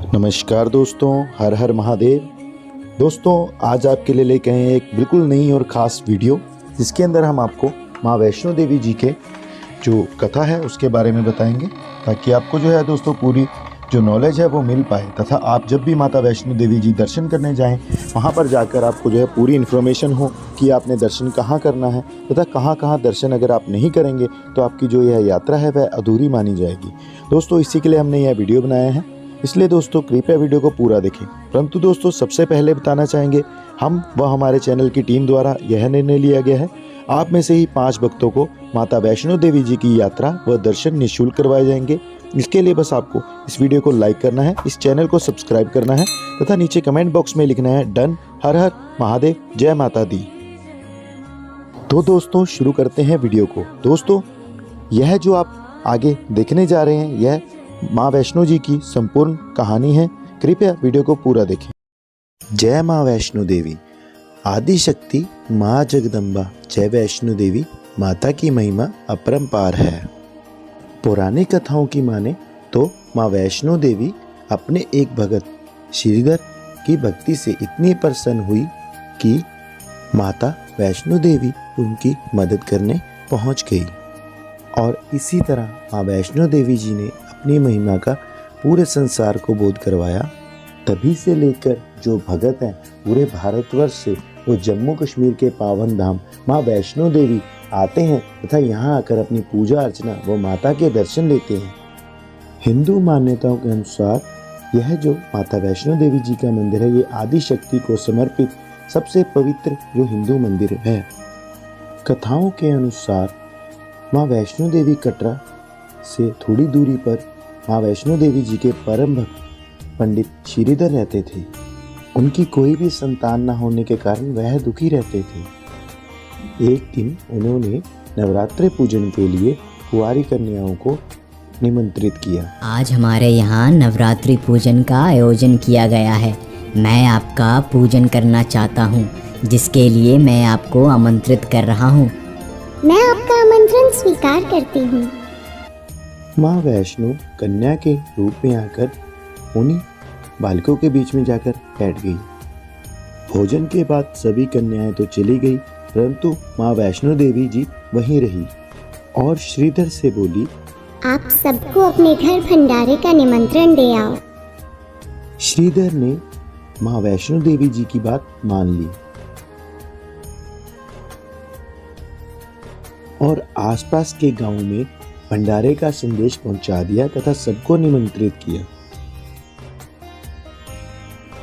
नमस्कार दोस्तों, हर हर महादेव। दोस्तों, आज आपके लिए लेके आए हैं एक बिल्कुल नई और ख़ास वीडियो, जिसके अंदर हम आपको माँ वैष्णो देवी जी के जो कथा है उसके बारे में बताएंगे, ताकि आपको जो है दोस्तों पूरी जो नॉलेज है वो मिल पाए, तथा आप जब भी माता वैष्णो देवी जी दर्शन करने जाएं वहाँ पर जाकर आपको जो है पूरी इन्फॉर्मेशन हो कि आपने दर्शन कहाँ करना है, तथा कहाँ कहाँ दर्शन अगर आप नहीं करेंगे तो आपकी जो यह यात्रा है वह अधूरी मानी जाएगी। दोस्तों, इसी के लिए हमने यह वीडियो बनाया है, इसलिए दोस्तों कृपया वीडियो को पूरा देखें। परंतु दोस्तों, सबसे पहले बताना चाहेंगे, हम व हमारे चैनल की टीम द्वारा यह निर्णय लिया गया है, आप में से ही 5 भक्तों को माता वैष्णो देवी जी की यात्रा व दर्शन निःशुल्क करवाए जाएंगे। इसके लिए बस आपको इस वीडियो को लाइक करना है, इस चैनल को सब्सक्राइब करना है तथा नीचे कमेंट बॉक्स में लिखना है डन, हर हर महादेव, जय माता दी। तो दोस्तों शुरू करते हैं वीडियो को। दोस्तों, यह जो आप आगे देखने जा रहे हैं यह माँ वैष्णो जी की संपूर्ण कहानी है। कृपया वीडियो को पूरा देखें। जय माँ वैष्णो देवी, आदि शक्ति माँ जगदम्बा। जय वैष्णो देवी, माता की महिमा अपरंपार है। पुरानी कथाओं की माने तो माँ वैष्णो देवी अपने एक भगत श्रीधर की भक्ति से इतनी प्रसन्न हुई कि माता वैष्णो देवी उनकी मदद करने पहुंच गई, और इसी तरह माँ वैष्णो देवी जी ने अपनी महिमा का पूरे संसार को बोध करवाया। तभी से लेकर जो भगत हैं पूरे भारतवर्ष से वो जम्मू कश्मीर के पावन धाम माँ वैष्णो देवी आते हैं तथा यहाँ आकर अपनी पूजा अर्चना व माता के दर्शन लेते हैं। हिंदू मान्यताओं के अनुसार यह जो माता वैष्णो देवी जी का मंदिर है ये आदि शक्ति को समर्पित सबसे पवित्र जो हिंदू मंदिर है। कथाओं के अनुसार माँ वैष्णो देवी कटरा से थोड़ी दूरी पर माँ वैष्णो देवी जी के परम भक्त पंडित श्रीधर रहते थे। उनकी कोई भी संतान न होने के कारण वह दुखी रहते थे। एक दिन उन्होंने नवरात्रि पूजन के लिए कुंवारी कन्याओं को निमंत्रित किया। आज हमारे यहाँ नवरात्रि पूजन का आयोजन किया गया है। मैं आपका पूजन करना चाहता हूँ, जिसके लिए मैं आपको आमंत्रित कर रहा हूँ। मैं आपका आमंत्रण स्वीकार करती हूँ। माँ वैष्णो कन्या के रूप में आकर उन्हीं बालकों के बीच में जाकर बैठ गई। भोजन के बाद सभी कन्याएं तो चली गई, परंतु माँ वैष्णो देवी जी वहीं रही और श्रीधर से बोली, आप सबको अपने घर भंडारे का निमंत्रण दे आओ। श्रीधर ने माँ वैष्णो देवी जी की बात मान ली और आसपास के गांव में भंडारे का संदेश पहुंचा दिया तथा सबको निमंत्रित किया।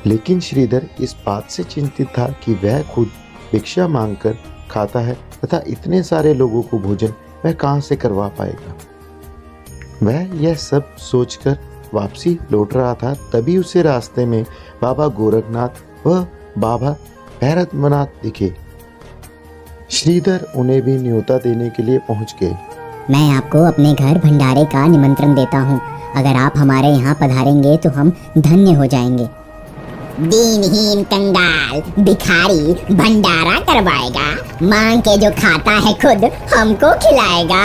लेकिन श्रीधर इस बात से चिंतित था कि वह खुद भिक्षा मांगकर खाता है तथा इतने सारे लोगों को भोजन वह कहां से करवा पाएगा। वह यह सब सोचकर वापसी लौट रहा था, तभी उसे रास्ते में बाबा गोरखनाथ व बाबा भैरवनाथ दिखे। श्रीधर उन्हें भी न्योता देने के लिए पहुंच गए। मैं आपको अपने घर भंडारे का निमंत्रण देता हूँ। अगर आप हमारे यहाँ पधारेंगे तो हम धन्य हो जाएंगे। दीनहीन कंगाल भिखारी भंडारा करवाएगा, मांग के जो खाता है खुद हमको खिलाएगा।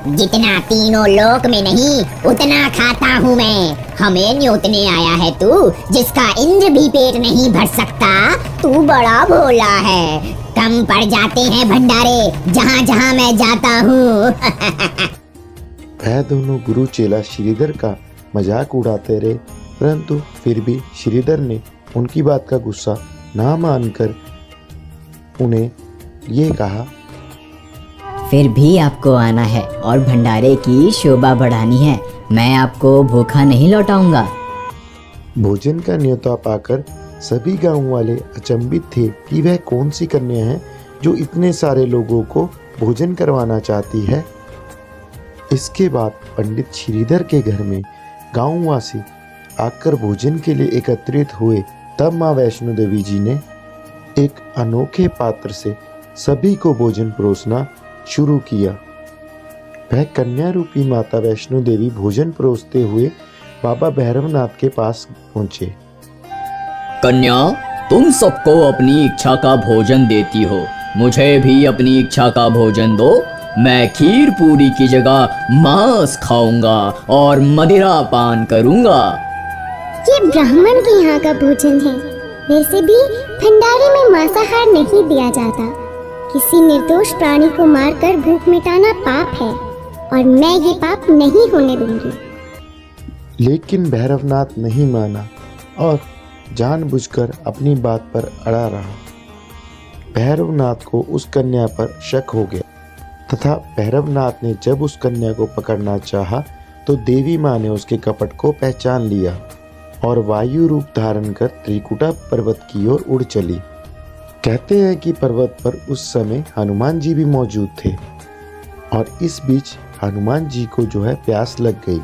जितना तीनों लोक में नहीं उतना खाता हूँ मैं। हमें न्योतने आया है तू, जिसका इंद्र भी पेट नहीं भर सकता। तू बड़ा भोला है। कम पड़ जाते हैं भंडारे जहाँ जहाँ मैं जाता हूँ। वह दोनों गुरु चेला श्रीधर का मजाक उड़ाते रहे, परंतु फिर भी श्रीधर ने उनकी बात का गुस्सा ना मानकर उन्हें ये कहा, फिर भी आपको आना है और भंडारे की शोभा बढ़ानी है। मैं आपको भूखा नहीं लौटाऊंगा। भोजन का न्योता पाकर सभी गांव वाले अचंभित थे कि वह कौन सी कन्या है जो इतने सारे लोगों को भोजन करवाना चाहती है। इसके बाद पंडित श्रीधर के घर में गांववासी आकर भोजन के लिए एकत्रित हुए। तब माँ वैष्णो देवी जी ने एक अनोखे पात्र से सभी को भोजन परोसना शुरू किया। वह कन्या रूपी माता वैष्णो देवी भोजन परोसते हुए बाबा भैरवनाथ के पास पहुंचे। कन्या, तुम सबको अपनी इच्छा का भोजन देती हो, मुझे भी अपनी इच्छा का भोजन दो। मैं खीर पूरी की जगह मांस खाऊंगा और मदिरा पान करूंगा। ये ब्राह्मण के यहाँ का भोजन है। वैसे भी भंडारे में मांसाहार नहीं दिया जाता। किसी निर्दोष प्राणी को मारकर भूख मिटाना पाप है और मैं ये पाप नहीं होने दूंगी। लेकिन भैरवनाथ नहीं माना और जानबूझकर अपनी बात पर अड़ा रहा। भैरवनाथ को उस कन्या पर शक हो गया तथा भैरवनाथ ने जब उस कन्या को पकड़ना चाहा तो देवी माँ ने उसके कपट को पहचान लिया और वायु रूप धारण कर त्रिकुटा पर्वत की ओर उड़ चली। कहते हैं कि पर्वत पर उस समय हनुमान जी भी मौजूद थे और इस बीच हनुमान जी को जो है प्यास लग गई।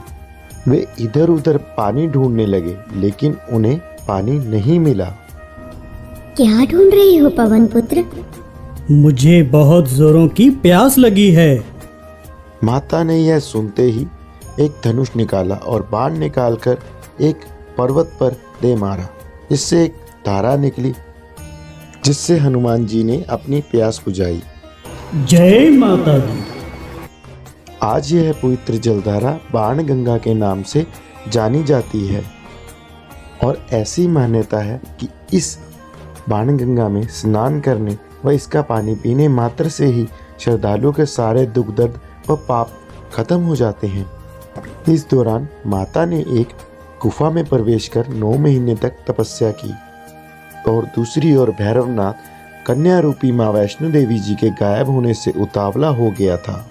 वे इधर उधर पानी ढूंढने लगे लेकिन उन्हें पानी नहीं मिला। क्या ढूंढ रहे हो पवन पुत्र? मुझे बहुत जोरों की प्यास लगी है। माता ने यह सुनते ही एक धनुष निकाला और बाण निकालकर एक पर्वत पर दे मारा, जिससे एक धारा निकली जिससे हनुमान जी ने अपनी प्यास बुझाई। जय माता दी। आज यह पवित्र जलधारा बाण गंगा के नाम से जानी जाती है और ऐसी मान्यता है कि इस बाण गंगा में स्नान करने व इसका पानी पीने मात्र से ही श्रद्धालुओं के सारे दुख दर्द व पाप खत्म हो जाते हैं। इस दौरान माता ने एक गुफा में प्रवेश कर 9 महीने तक तपस्या की और दूसरी ओर भैरवनाथ कन्या रूपी माँ वैष्णो देवी जी के गायब होने से उतावला हो गया था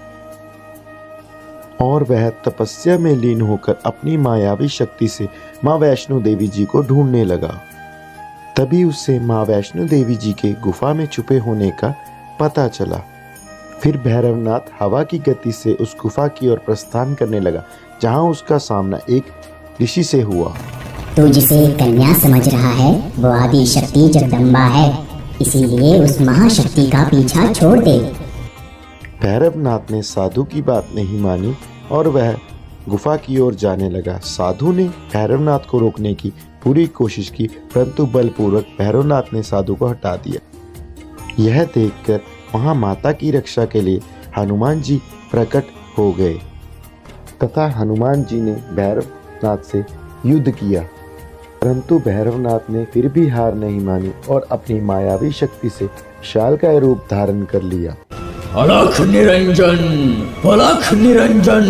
और वह तपस्या में लीन होकर अपनी मायावी शक्ति से माँ वैष्णो देवी जी को ढूंढने लगा। तभी उससे माँ वैष्णो देवी जी के गुफा में छुपे होने का पता चला। फिर भैरवनाथ हवा की गति से उस गुफा की ओर प्रस्थान करने लगा, जहाँ उसका सामना एक ऋषि से हुआ। तू जिसे कन्या समझ रहा है वो आदि शक्ति जगदम्बा है, इसीलिए उस महाशक्ति का पीछा छोड़ दे। भैरवनाथ ने साधु की बात नहीं मानी और वह गुफा की ओर जाने लगा। साधु ने भैरवनाथ को रोकने की पूरी कोशिश की, परंतु बलपूर्वक भैरवनाथ ने साधु को हटा दिया। यह देखकर वहां माता की रक्षा के लिए हनुमान जी प्रकट हो गए तथा हनुमान जी ने भैरवनाथ से युद्ध किया, परंतु भैरवनाथ ने फिर भी हार नहीं मानी और अपनी मायावी शक्ति से विशालकाय रूप धारण कर लिया। अलख निरंजन, अलख निरंजन।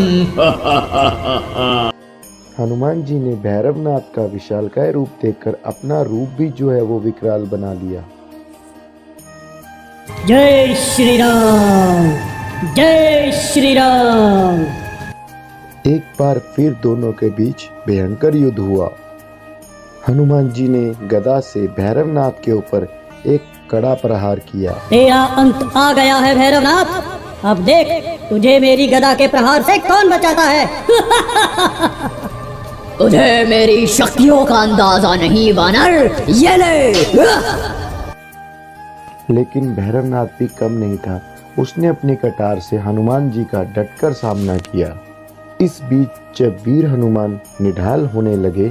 हनुमान जी ने भैरवनाथ का विशालकाय रूप देखकर अपना रूप भी जो है वो विकराल बना लिया। जय श्री राम, जय श्री राम। एक बार फिर दोनों के बीच भयंकर युद्ध हुआ। हनुमान जी ने गदा से भैरवनाथ के ऊपर एक कड़ा प्रहार किया। तेरा अंत आ गया है भैरवनाथ। अब देख तुझे मेरी गदा के प्रहार से कौन बचाता है। तुझे मेरी शक्तियों का अंदाजा नहीं वानर, ये ले। लेकिन भैरवनाथ भी कम नहीं था। उसने अपनी कटार से हनुमान जी का डटकर सामना किया। इस बीच जब वीर हनुमान निढाल होने लगे,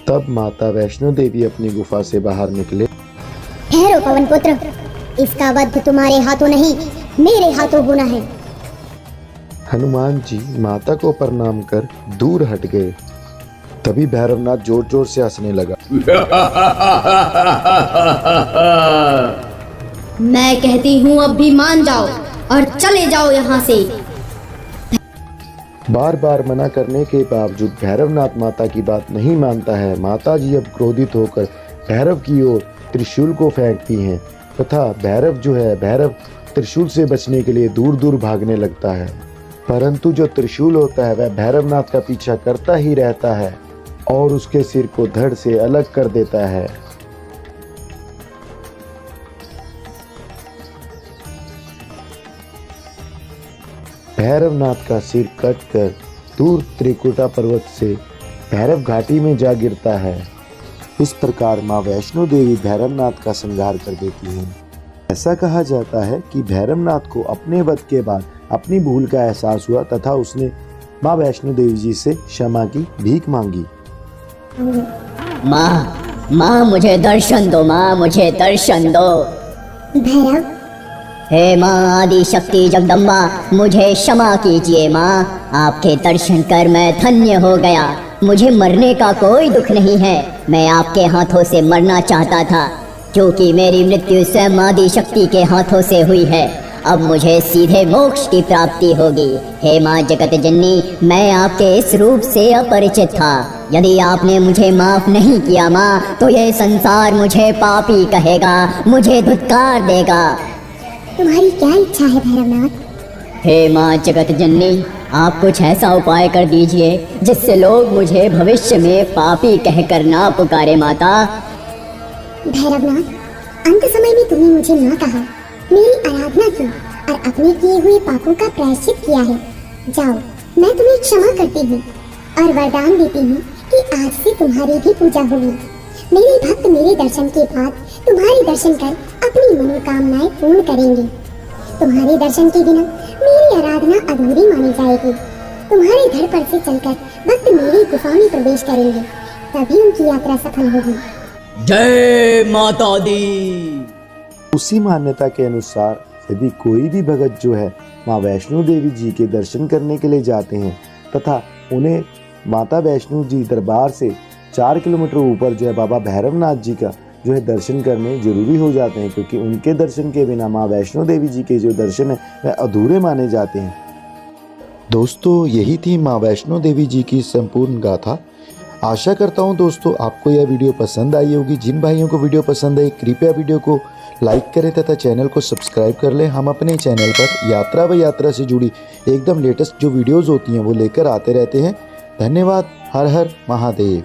तब माता वैष्णो देवी अपनी गुफा से बाहर निकले। ठहरो पवन पुत्र, इसका वध तुम्हारे हाथों नहीं मेरे हाथों होना है। हनुमान जी माता को प्रणाम कर दूर हट गए। तभी भैरवनाथ जोर जोर से हंसने लगा। मैं कहती हूँ अब भी मान जाओ और चले जाओ यहाँ से। बार बार मना करने के बावजूद भैरवनाथ माता की बात नहीं मानता है। माता जी अब क्रोधित होकर भैरव की ओर त्रिशूल को फेंकती हैं तथा भैरव त्रिशूल से बचने के लिए दूर दूर भागने लगता है, परंतु जो त्रिशूल होता है वह भैरवनाथ का पीछा करता ही रहता है और उसके सिर को धड़ से अलग कर देता है। भैरवनाथ का सिर कटकर दूर त्रिकुटा पर्वत से भैरव घाटी में जा गिरता है। इस प्रकार माँ वैष्णो देवी भैरवनाथ का संहार कर देती हैं। ऐसा कहा जाता है कि भैरवनाथ को अपने वध के बाद अपनी भूल का एहसास हुआ तथा उसने माँ वैष्णो देवी जी से क्षमा की भीख मांगी। माँ मुझे दर्शन दो, माँ मुझे दर्शन दो। भैरव हे माँ आदि शक्ति जगदम्बा, मुझे क्षमा कीजिए माँ। आपके दर्शन कर मैं धन्य हो गया। मुझे मरने का कोई दुख नहीं है। मैं आपके हाथों से मरना चाहता था, क्योंकि मेरी मृत्यु स्वयं आदि शक्ति के हाथों से हुई है। अब मुझे सीधे मोक्ष की प्राप्ति होगी। हे माँ जगत जननी, मैं आपके इस रूप से अपरिचित था। यदि आपने मुझे माफ नहीं किया माँ, तो ये संसार मुझे पापी कहेगा, मुझे धुतकार देगा। तुम्हारी क्या इच्छा है भैरवनाथ? हे माँ जगत जननी, आप कुछ ऐसा उपाय कर दीजिए जिससे लोग मुझे भविष्य में पापी कहकर ना पुकारे माता। भैरवनाथ, अंत समय में तुमने मुझे ना कहा, मेरी आराधना की और अपने किए हुए पापों का प्रायश्चित किया है। जाओ, मैं तुम्हें क्षमा करती हूँ और वरदान देती हूँ कि आज से तुम्हारी भी पूजा होगी। मेरे भक्त मेरे दर्शन के बाद तुम्हारे दर्शन कर अपनी मनोकामनाएं पूर्ण करेंगे। तुम्हारे दर्शन के बिना मेरी आराधना अधूरी मानी जाएगी। तुम्हारे घर पर से चलकर भक्त मेरी गुफा में प्रवेश करेंगे, तभी उनकी यात्रा सफल होगी। जय माता दी। उसी मान्यता के अनुसार यदि कोई भी भगत जो है माँ वैष्णो देवी जी के दर्शन करने के लिए जाते हैं तथा उन्हें माता वैष्णो जी दरबार से 4 किलोमीटर ऊपर जो है बाबा भैरवनाथ जी का जो है दर्शन करने जरूरी हो जाते हैं, क्योंकि उनके दर्शन के बिना माँ वैष्णो देवी जी के जो दर्शन है वह अधूरे माने जाते हैं। दोस्तों, यही थी माँ वैष्णो देवी जी की संपूर्ण गाथा। आशा करता हूँ दोस्तों आपको यह वीडियो पसंद आई होगी। जिन भाइयों को वीडियो पसंद आई कृपया वीडियो को लाइक करें तथा चैनल को सब्सक्राइब कर लें। हम अपने चैनल पर यात्रा व यात्रा से जुड़ी एकदम लेटेस्ट जो वीडियोज़ होती हैं वो लेकर आते रहते हैं। धन्यवाद। हर हर महादेव।